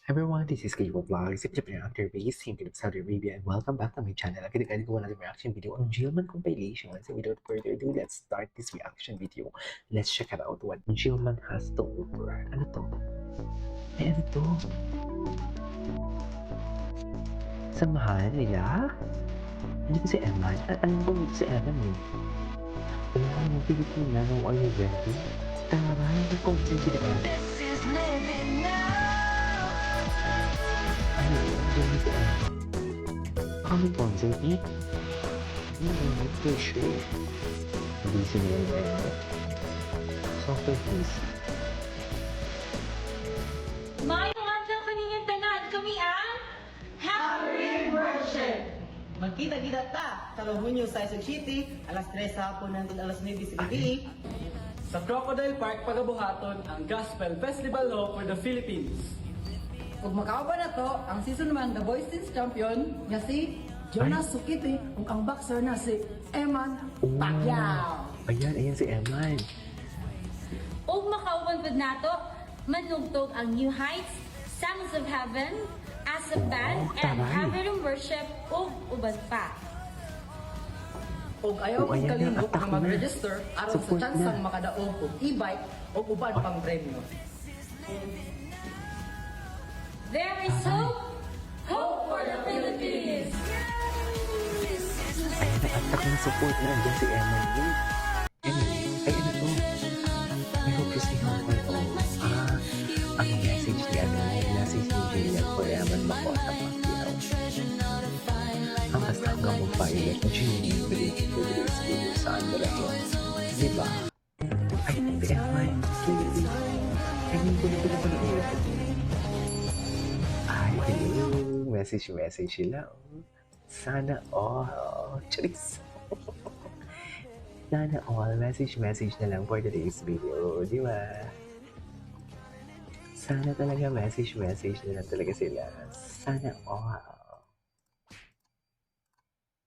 Everyone, this is Kayo Vlogs, if Japan Actor based Team of Saudi Arabia, and welcome back to my channel. Agad ko na reaction video on Jilman compilation. So without further ado, let's start this reaction video. Let's check it out what Jilman has to offer. Ano to? Ay, ano to? Samahan nila? Hindi ko si Eman. Alam ko si Eman eh. Alam mo, Pilipina, no, are you ready? Tara, hindi ko si Pilipina. Ano, hindi ko alam. Kami concert niya? For sure. Hindi sinunod na. Software please. Mayong adlaw kaningang tanan kami ang Happy Worship! Magkita-kita ta sa Hunyo sa Isog City, alas 3 sa hapon hangtod alas 9 sa gabi. Sa Crocodile Park, Pagabuhaton, ang Gospel Festival Hall for the Philippines. Ug makauban na to, ang season man The Boys Teens Champion nga si Jonas Sukiti ug ang boxer na si Eman Pacquiao. Ayan si Eman. Ug makauban pud nato, manugtog ang New Heights, Songs of Heaven, As a Band, and taray. Happy Worship ug uban pa. Ug ayaw Oh, mong ayan na, kalimot atak nga na. mag-register aron sa Support tsansang na. makadaog og e-bike ug uban pang premyo. There is hope for the Philippines! Ayan na, atak na support na. Andiyan si Eman yun. Ay, ano to? I hope you stay home for all. Ang message niya, message ni Jillian for Eman Mako sa Pacquiao. Ang basta hanggang mag-pilot na Jillian Feliz saan na lang yun. Diba? Ay, si Eman. Ay, hindi ko na pinapanood. Ay, hello. Message sila. Sana all. Charis. Sana all. Message na lang for today's video. Di ba? Sana talaga message na lang talaga sila. Sana all.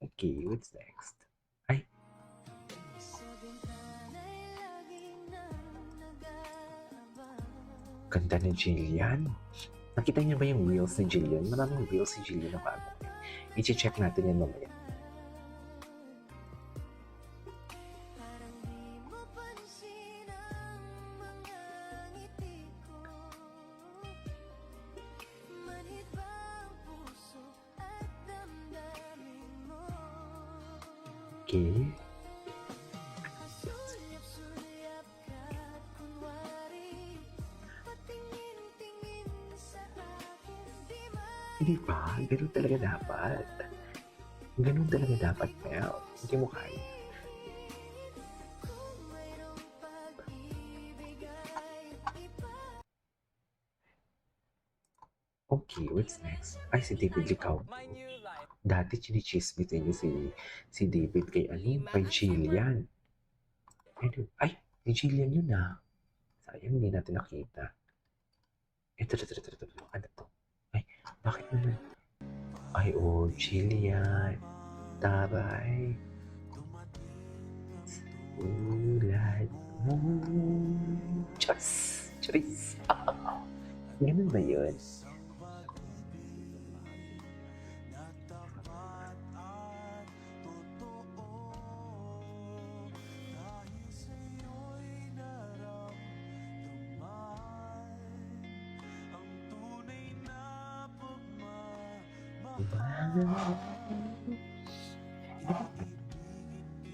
Okay, what's next? Ay. Ganda ni Jillian. Nakita niyo ba yung reels ni Jillian? Maraming reels si Jillian na bago. I-check natin yan mamaya. Okay. Hindi ba? Ganun talaga dapat. Ganun talaga dapat, Mel. Hindi mo kaya. Okay, what's next? Ay, si David Licao. Dati chinichismitin niyo si David kay Aline, kay Jillian. Ay, ni Jillian yun ah. Sayang, hindi natin nakita. Ito. Ano to? Ay, bakit naman? Ay, oh, Jillian. Taray. Sulat mo. Charis. Ganun ba yun?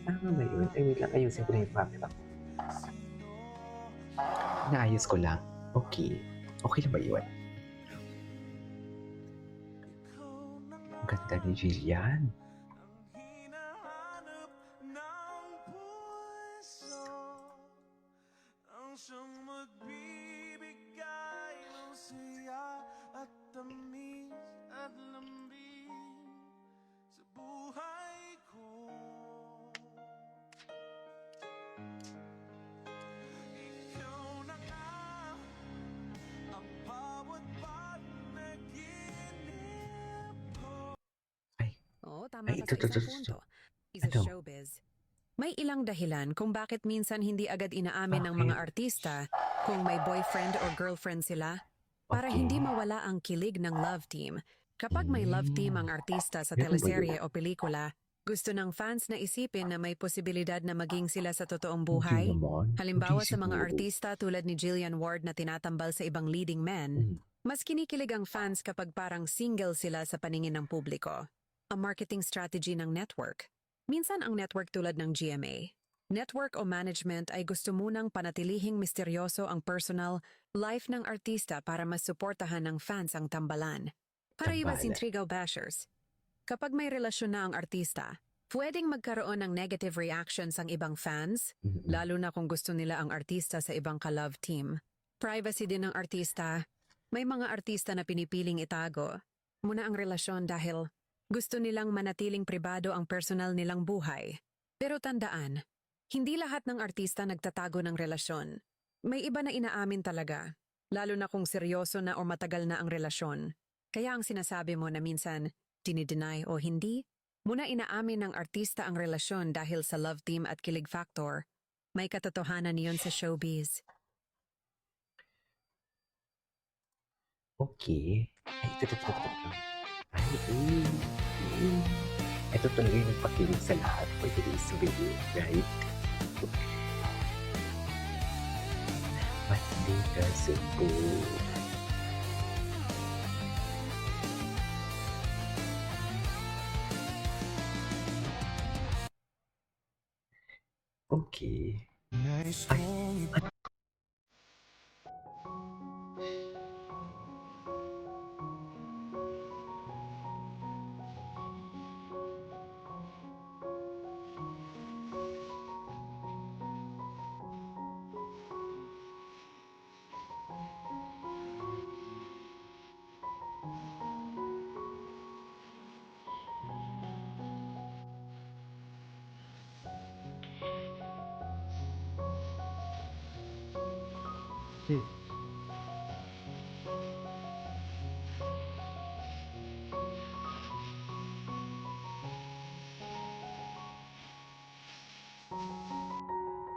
Tama ba yun? Ay, wait lang. Ayusin ko na yung camera. Naayos ko lang. Okay. Okay na ba yun? Ang ganda ni Jillian. Oo, tama Ay, ka ito. sa isang punto. Isa Ito. showbiz. May ilang dahilan kung bakit minsan hindi agad inaamin ng mga artista kung may boyfriend or girlfriend sila. Para Okay. hindi mawala ang kilig ng love team. Kapag may love team ang artista sa Ganun ba teleserye yun? o pelikula, gusto ng fans na isipin na may posibilidad na maging sila sa totoong Hindi buhay. naman. Halimbawa Hindi sa mga siguro. artista tulad ni Jillian Ward na tinatambal sa ibang leading men, Mm. mas kinikilig ang fans kapag parang single sila sa paningin ng publiko. Ang marketing strategy ng network. Minsan ang network tulad ng GMA. Network o management ay gusto munang panatilihing misteryoso ang personal life ng artista para mas suportahan ng fans ang tambalan. Para iwas Tambalan. intriga o bashers. Kapag may relasyon na ang artista, pwedeng magkaroon ng negative reactions ang ibang fans, Mm-mm. lalo na kung gusto nila ang artista sa ibang ka-love team. Privacy din ng artista. May mga artista na pinipiling itago muna ang relasyon dahil gusto nilang manatiling pribado ang personal nilang buhay. Pero tandaan, hindi lahat ng artista nagtatago ng relasyon. May iba na inaamin talaga, lalo na kung seryoso na o matagal na ang relasyon. Kaya ang sinasabi mo na minsan, dinideny o hindi, muna inaamin ng artista ang relasyon dahil sa love team at kilig factor. May katotohanan niyon sa showbiz. Okay. Ay, ito. Ay, ito talaga yung nagpakilig sa lahat for today's video, right? Ba't di ka sugot? Okay.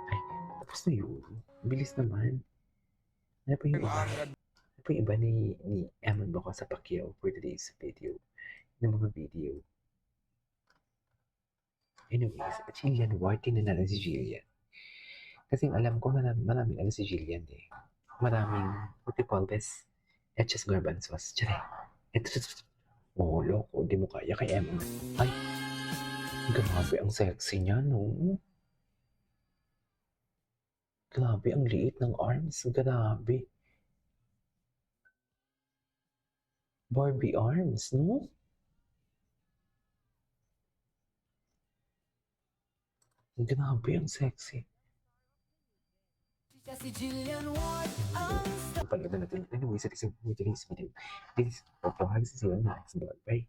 Ay, tapos na yun. Bilis naman. Ano pa yung iba? Ano pa yung iba ni Eman Bako sa Pacquiao for today's video? Ng mga video. Anyways, Jillian Ward, tinanala si Jillian. Kasi alam ko maraming ano si Jillian eh. Maraming, what you call this? Etches garbanzos. Tsare. Ito. Oh, loko. Di mo kaya kay Eman. Ay, grabe ang sexy niya, no? Grabe, ang liit ng arms. Grabe. Barbie arms, no? Grabe, ang sexy. Pag-iba natin. Anyway, sa isang video, this is for next vlog. Bye.